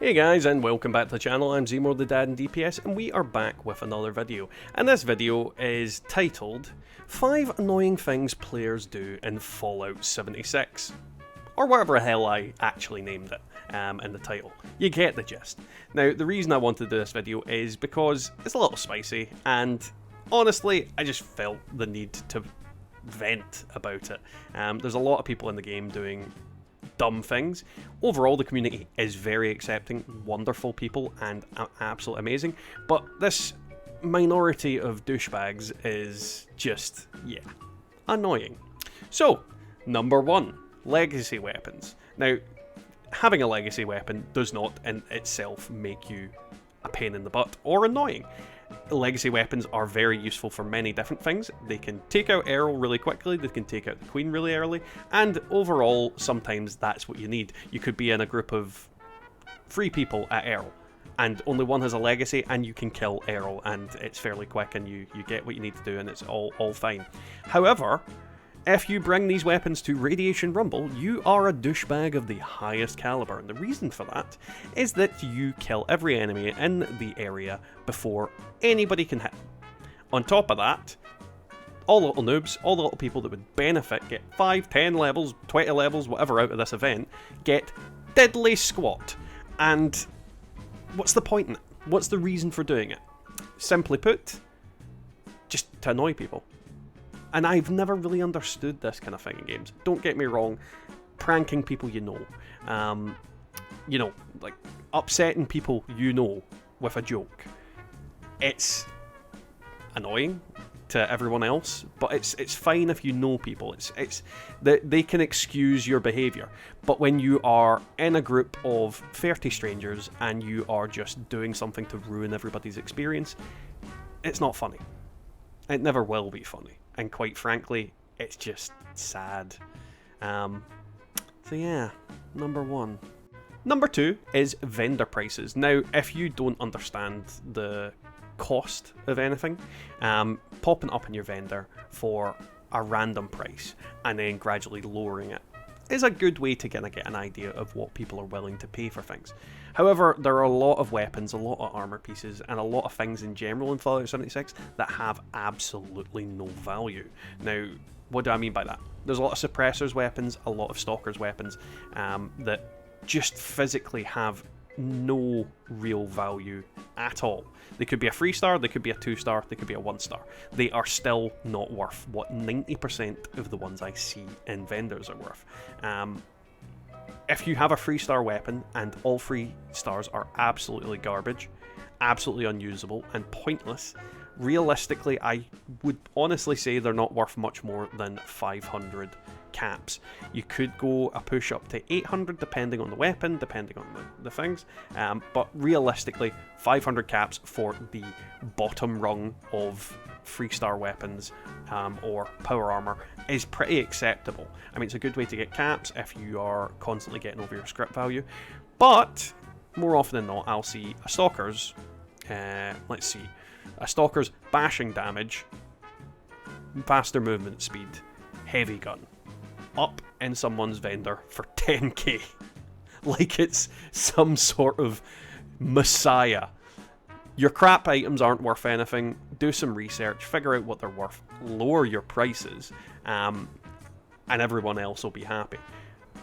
Hey guys, and welcome back to the channel. I'm Zmore the Dad in DPS, and we are back with another video. And this video is titled 5 Annoying Things Players Do in Fallout 76. Or whatever the hell I actually named it in the title. You get the gist. Now, the reason I wanted to do this video is because it's a little spicy, and honestly, I just felt the need to vent about it. There's a lot of people in the game doing dumb things. Overall, the community is very accepting, wonderful people, and absolutely amazing. But this minority of douchebags is just, yeah, annoying. So, number 1, legacy weapons. Now, having a legacy weapon does not in itself make you a pain in the butt or annoying. Legacy weapons are very useful for many different things. They can take out Errol really quickly, they can take out the Queen really early, and overall, sometimes that's what you need. You could be in a group of 3 people at Errol, and only one has a legacy, and you can kill Errol, and it's fairly quick, and you get what you need to do, and it's all fine. However, if you bring these weapons to Radiation Rumble, you are a douchebag of the highest caliber, and the reason for that is that you kill every enemy in the area before anybody can hit. On top of that, all the little noobs, all the little people that would benefit, get 5, 10 levels, 20 levels, whatever out of this event, get diddly squat. And what's the point in it? What's the reason for doing it? Simply put, just to annoy people. And I've never really understood this kind of thing in games. Don't get me wrong, pranking people like upsetting people with a joke. It's annoying to everyone else, but it's fine if you know people. They can excuse your behaviour. But when you are in a group of 30 strangers and you are just doing something to ruin everybody's experience, it's not funny. It never will be funny. And quite frankly, it's just sad. So yeah, number 1. Number 2 is vendor prices. Now, if you don't understand the cost of anything, popping up in your vendor for a random price and then gradually lowering it is a good way to get an idea of what people are willing to pay for things. However, there are a lot of weapons, a lot of armor pieces, and a lot of things in general in Fallout 76 that have absolutely no value. Now, what do I mean by that? There's a lot of suppressors weapons, a lot of stalkers weapons that just physically have no real value at all. They could be a 3-star, they could be a 2-star, they could be a 1-star. They are still not worth what 90% of the ones I see in vendors are worth. If you have a 3-star weapon and all 3 stars are absolutely garbage, absolutely unusable and pointless, realistically I would honestly say they're not worth much more than 500 caps. You could go a push up to 800 depending on the weapon, depending on the things, but realistically 500 caps for the bottom rung of 3-star weapons or power armor is pretty acceptable. I mean, it's a good way to get caps if you are constantly getting over your script value, but more often than not I'll see a stalker's a stalker's bashing damage, faster movement speed, heavy gun up in someone's vendor for 10k like it's some sort of messiah. Your crap items aren't worth anything. Do some research, figure out what they're worth, lower your prices, and everyone else will be happy.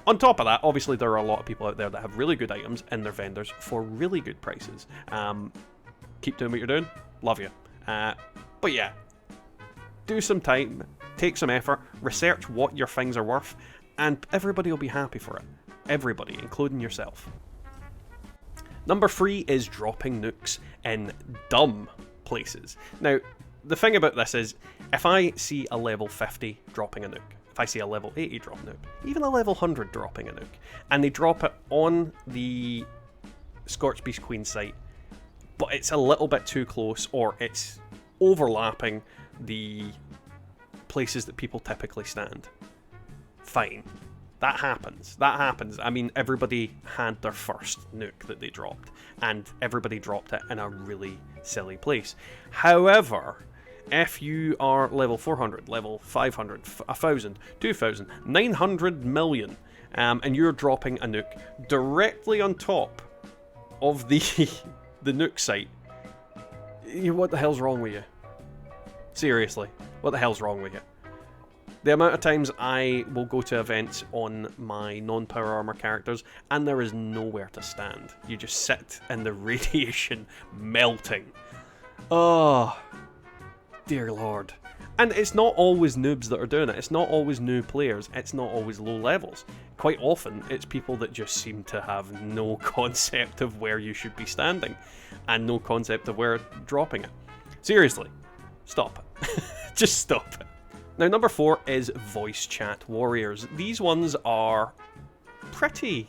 On top of that, obviously there are a lot of people out there that have really good items in their vendors for really good prices. Keep doing what you're doing, love you. But yeah, do some time, take some effort, research what your things are worth, and everybody will be happy for it. Everybody, including yourself. Number 3 is dropping nukes in dumb places. Now, the thing about this is, if I see a level 50 dropping a nuke, if I see a level 80 dropping a nuke, even a level 100 dropping a nuke, and they drop it on the Scorched Beast Queen site, but it's a little bit too close, or it's overlapping the places that people typically stand. Fine. That happens. I mean, everybody had their first nuke that they dropped, and everybody dropped it in a really silly place. However, if you are level 400, level 500, 1000, 2000, 900 million, and you're dropping a nuke directly on top of the the Nook site. What the hell's wrong with you? Seriously, what the hell's wrong with you? The amount of times I will go to events on my non-power armor characters and there is nowhere to stand. You just sit in the radiation melting. Oh, dear lord. And it's not always noobs that are doing it. It's not always new players. It's not always low levels. Quite often, it's people that just seem to have no concept of where you should be standing and no concept of where dropping it. Seriously, stop it. Just stop it. Now, number 4 is voice chat warriors. These ones are pretty,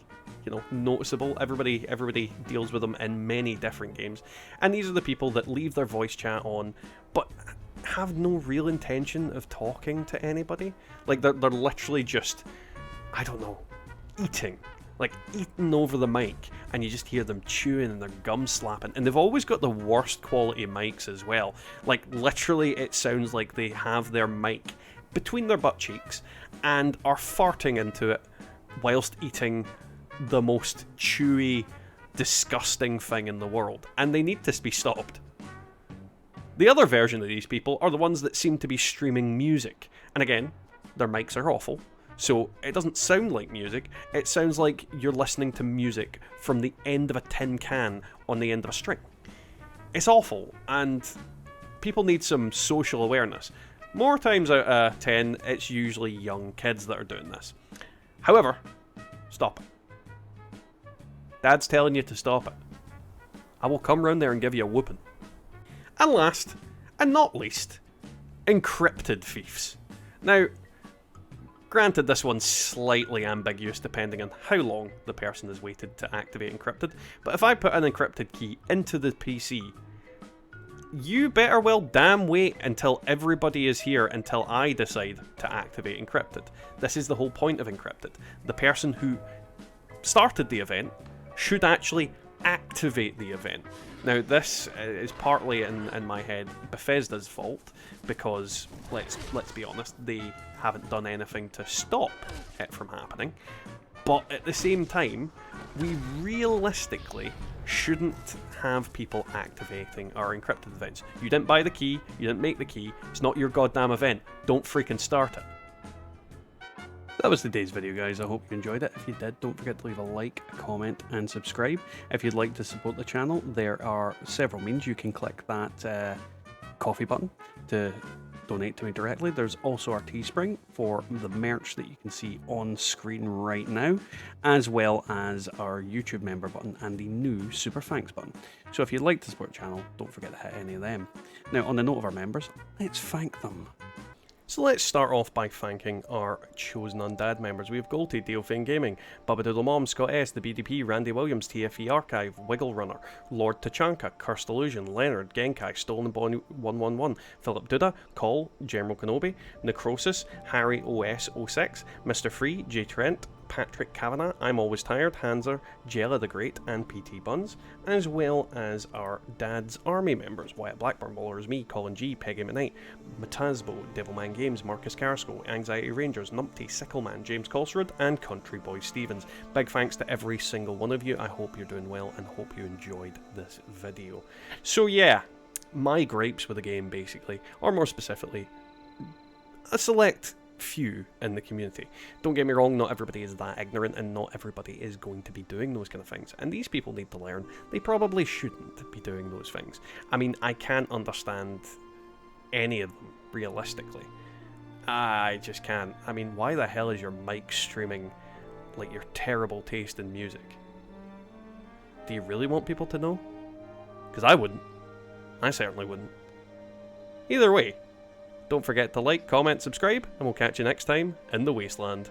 noticeable. Everybody deals with them in many different games. And these are the people that leave their voice chat on, but have no real intention of talking to anybody. Like, they're literally just, I don't know, eating over the mic, and you just hear them chewing and their gums slapping. And they've always got the worst quality mics as well. Like, literally, it sounds like they have their mic between their butt cheeks and are farting into it whilst eating the most chewy, disgusting thing in the world. And they need to be stopped. The other version of these people are the ones that seem to be streaming music. And again, their mics are awful. So it doesn't sound like music, it sounds like you're listening to music from the end of a tin can on the end of a string. It's awful, and people need some social awareness. More times out of 10, it's usually young kids that are doing this. However, stop it. Dad's telling you to stop it. I will come round there and give you a whooping. And last, and not least, encrypted thieves. Now, granted, this one's slightly ambiguous depending on how long the person has waited to activate encrypted, but if I put an encrypted key into the PC, you better well damn wait until everybody is here until I decide to activate encrypted. This is the whole point of encrypted. The person who started the event should actually activate the event. Now, this is partly in my head Bethesda's fault, because let's be honest, they haven't done anything to stop it from happening. But at the same time, we realistically shouldn't have people activating our encrypted events. You didn't buy the key, you didn't make the key, it's not your goddamn event. Don't freaking start it. That was today's video, guys. I hope you enjoyed it. If you did, don't forget to leave a like, a comment, and subscribe. If you'd like to support the channel, there are several means. You can click that coffee button to donate to me directly. There's also our Teespring for the merch that you can see on screen right now, as well as our YouTube member button and the new Super Thanks button. So if you'd like to support the channel, don't forget to hit any of them. Now, on the note of our members, let's thank them. So let's start off by thanking our Chosen Undead members. We have Golty, Deofane Gaming, Bubba Doodle Mom, Scott S, The BDP, Randy Williams, TFE Archive, Wiggle Runner, Lord Tachanka, Cursed Illusion, Leonard, Genkai, Stolen Boy 111, Philip Duda, Call, General Kenobi, Necrosis, Harry OS06, Mr. Free, J Trent, Patrick Kavanagh, I'm Always Tired, Hanser, Jella the Great, and PT Buns, as well as our Dad's Army members, Wyatt Blackburn, Ballers Me, Colin G, Peggy McKnight, Matazbo, Devilman Games, Marcus Carrasco, Anxiety Rangers, Numpty, Sickleman, James Colsrud, and Country Boy Stevens. Big thanks to every single one of you. I hope you're doing well and hope you enjoyed this video. So yeah, my gripes with the game basically, or more specifically, a select few in the community. Don't get me wrong, not everybody is that ignorant and not everybody is going to be doing those kind of things, and these people need to learn they probably shouldn't be doing those things. I mean, I can't understand any of them realistically. I just can't. I mean, why the hell is your mic streaming like your terrible taste in music? Do you really want people to know? Because I wouldn't. I certainly wouldn't. Either way, don't forget to like, comment, subscribe, and we'll catch you next time in the Wasteland.